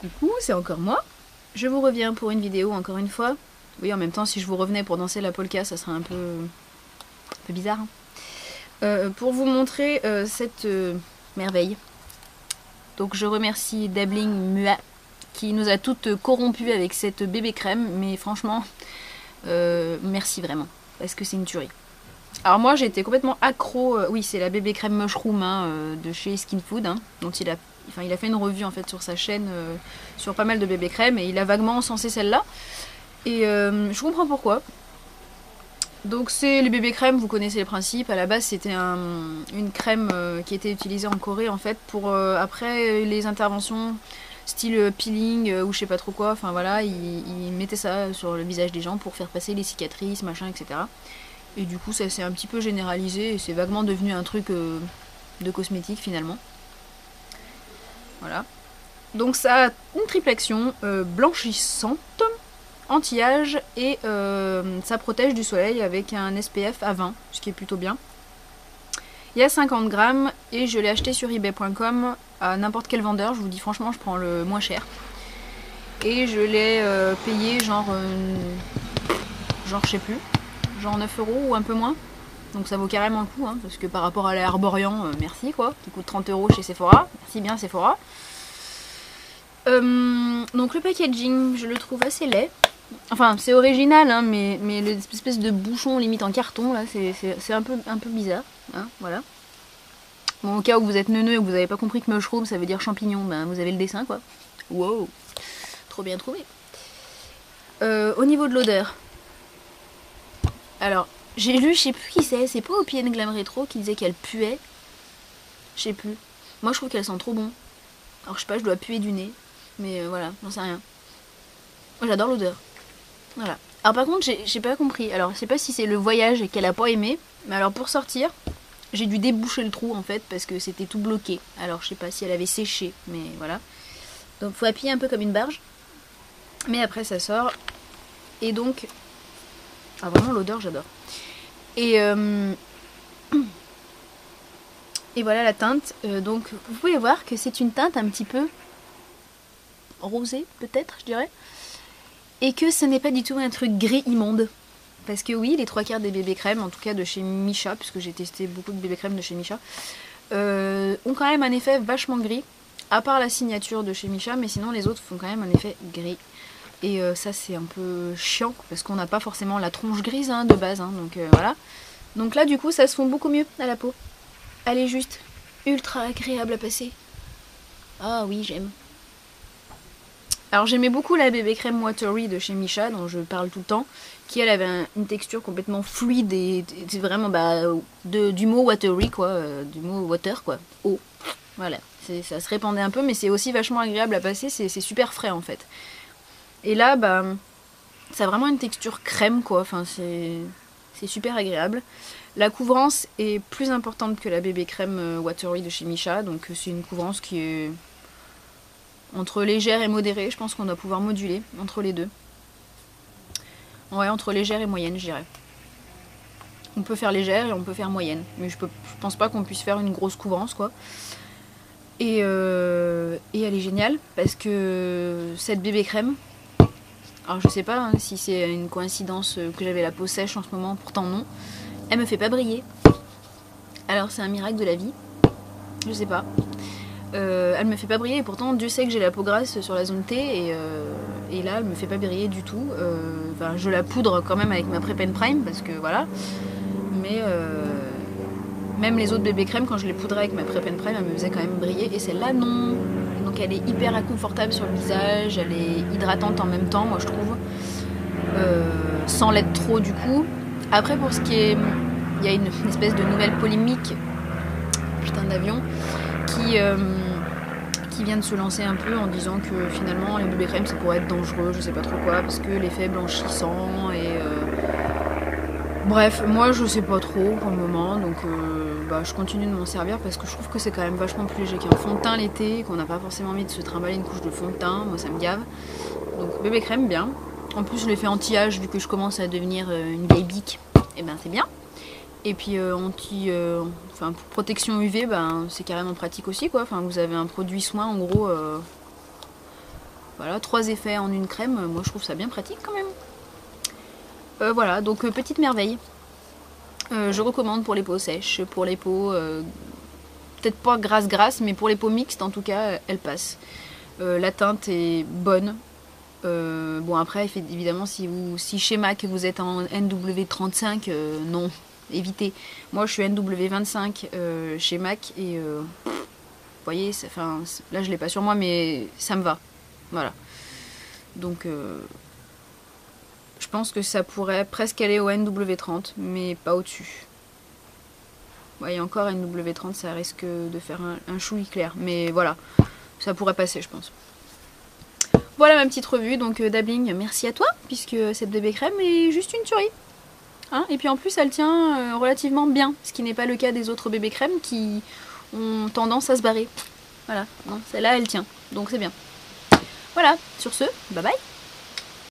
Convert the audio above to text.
Coucou, c'est encore moi. Je vous reviens pour une vidéo encore une fois. Oui, en même temps, si je vous revenais pour danser la polka, ça serait un peu bizarre. Pour vous montrer cette merveille. Donc je remercie Dabbling Mua qui nous a toutes corrompues avec cette bébé crème, mais franchement, merci vraiment, parce que c'est une tuerie. Alors moi j'ai été complètement accro, oui c'est la bébé crème mushroom de chez Skin Food, dont il a fait une revue en fait sur sa chaîne sur pas mal de bébé crème et il a vaguement encensé celle-là. Et je comprends pourquoi. Donc c'est les bébés crèmes, vous connaissez le principe, à la base c'était une crème qui était utilisée en Corée en fait pour après les interventions style peeling ou je sais pas trop quoi, enfin voilà, ils mettaient ça sur le visage des gens pour faire passer les cicatrices, machin, etc. Et du coup ça s'est un petit peu généralisé et c'est vaguement devenu un truc de cosmétique finalement. Voilà. Donc ça a une triple action blanchissante, anti-âge et ça protège du soleil avec un SPF à 20, ce qui est plutôt bien. Il y a 50 grammes et je l'ai acheté sur ebay.com à n'importe quel vendeur, je vous dis franchement je prends le moins cher. Et je l'ai payé genre je sais plus, genre 9 € ou un peu moins. Donc ça vaut carrément le coup, parce que par rapport à la Arborian, merci quoi, qui coûte 30 € chez Sephora. Merci bien Sephora. Donc le packaging, je le trouve assez laid. Enfin, c'est original, mais l'espèce de bouchon limite en carton, là, c'est un peu bizarre. Voilà. Bon, au cas où vous êtes neuneux et que vous n'avez pas compris que mushroom, ça veut dire champignon, ben vous avez le dessin, quoi. Wow, trop bien trouvé. Au niveau de l'odeur, alors, j'ai lu, je sais plus qui c'est pas Opienne Glam Retro qui disait qu'elle puait. Je sais plus. Moi, je trouve qu'elle sent trop bon. Alors, je sais pas, je dois puer du nez. Mais voilà, j'en sais rien. Moi, j'adore l'odeur. Voilà. Alors, par contre, j'ai pas compris. Alors, je sais pas si c'est le voyage qu'elle a pas aimé. Mais alors, pour sortir, j'ai dû déboucher le trou, en fait, parce que c'était tout bloqué. Alors, je sais pas si elle avait séché, mais voilà. Donc, faut appuyer un peu comme une barge. Mais après, ça sort. Et donc... Ah, vraiment, l'odeur, j'adore. Et voilà la teinte. Donc vous pouvez voir que c'est une teinte un petit peu rosée, peut-être, je dirais. Et que ce n'est pas du tout un truc gris immonde. Parce que oui, les 3/4 des bébés crèmes, en tout cas de chez Missha, puisque j'ai testé beaucoup de bébés crèmes de chez Missha, ont quand même un effet vachement gris. À part la signature de chez Missha, mais sinon les autres font quand même un effet gris. Et ça c'est un peu chiant parce qu'on n'a pas forcément la tronche grise de base, donc voilà. Donc là du coup ça se fond beaucoup mieux à la peau. Elle est juste ultra agréable à passer. Ah oui j'aime. Alors j'aimais beaucoup la bébé crème Watery de chez Missha dont je parle tout le temps, qui elle avait une texture complètement fluide et vraiment du mot watery quoi, du mot water quoi, eau. Voilà, ça se répandait un peu mais c'est aussi vachement agréable à passer, c'est super frais en fait. Et là, ça a vraiment une texture crème, quoi. Enfin, c'est super agréable. La couvrance est plus importante que la bébé crème Watery de chez Missha. Donc, c'est une couvrance qui est entre légère et modérée. Je pense qu'on doit pouvoir moduler entre les deux. Ouais, entre légère et moyenne, je dirais. On peut faire légère et on peut faire moyenne. Mais je pense pas qu'on puisse faire une grosse couvrance, quoi. Et elle est géniale parce que cette bébé crème... Alors je sais pas si c'est une coïncidence que j'avais la peau sèche en ce moment, pourtant non. Elle me fait pas briller. Alors c'est un miracle de la vie. Je sais pas. Elle me fait pas briller et pourtant Dieu sait que j'ai la peau grasse sur la zone T et là elle me fait pas briller du tout. Enfin, je la poudre quand même avec ma Prep and Prime parce que voilà. Mais même les autres bébés crèmes quand je les poudrais avec ma Prep and Prime elle me faisait quand même briller et celle-là non. Donc elle est hyper inconfortable sur le visage, elle est hydratante en même temps, moi je trouve, sans l'être trop du coup. Après pour ce qui est, il y a une espèce de nouvelle polémique, putain d'avion, qui vient de se lancer un peu en disant que finalement les bébés crèmes ça pourrait être dangereux, je sais pas trop quoi, parce que l'effet blanchissant et... Bref, moi je sais pas trop pour le moment, donc je continue de m'en servir parce que je trouve que c'est quand même vachement plus léger qu'un fond de teint l'été, qu'on n'a pas forcément envie de se trimballer une couche de fond de teint, moi ça me gave. Donc bébé crème, bien. En plus l'effet anti-âge, vu que je commence à devenir une vieille bique, et ben c'est bien. Et puis pour protection UV, c'est carrément pratique aussi quoi. Enfin, vous avez un produit soin en gros Voilà, 3 effets en une crème, moi je trouve ça bien pratique quand même. Voilà, donc petite merveille. Je recommande pour les peaux sèches, pour les peaux peut-être pas grasse, mais pour les peaux mixtes en tout cas, elle passe. La teinte est bonne. Bon après, évidemment, si chez MAC vous êtes en NW35, non, évitez. Moi je suis NW25 chez MAC et vous voyez, là je l'ai pas sur moi, mais ça me va. Voilà. Donc je pense que ça pourrait presque aller au NW30, mais pas au-dessus. Ouais, et encore NW30, ça risque de faire un chouï clair. Mais voilà, ça pourrait passer, je pense. Voilà ma petite revue. Donc Dabbling, merci à toi, puisque cette bébé crème est juste une tuerie. Hein, et puis en plus, elle tient relativement bien, ce qui n'est pas le cas des autres bébés crèmes qui ont tendance à se barrer. Voilà, celle-là, elle tient. Donc c'est bien. Voilà, sur ce, bye bye.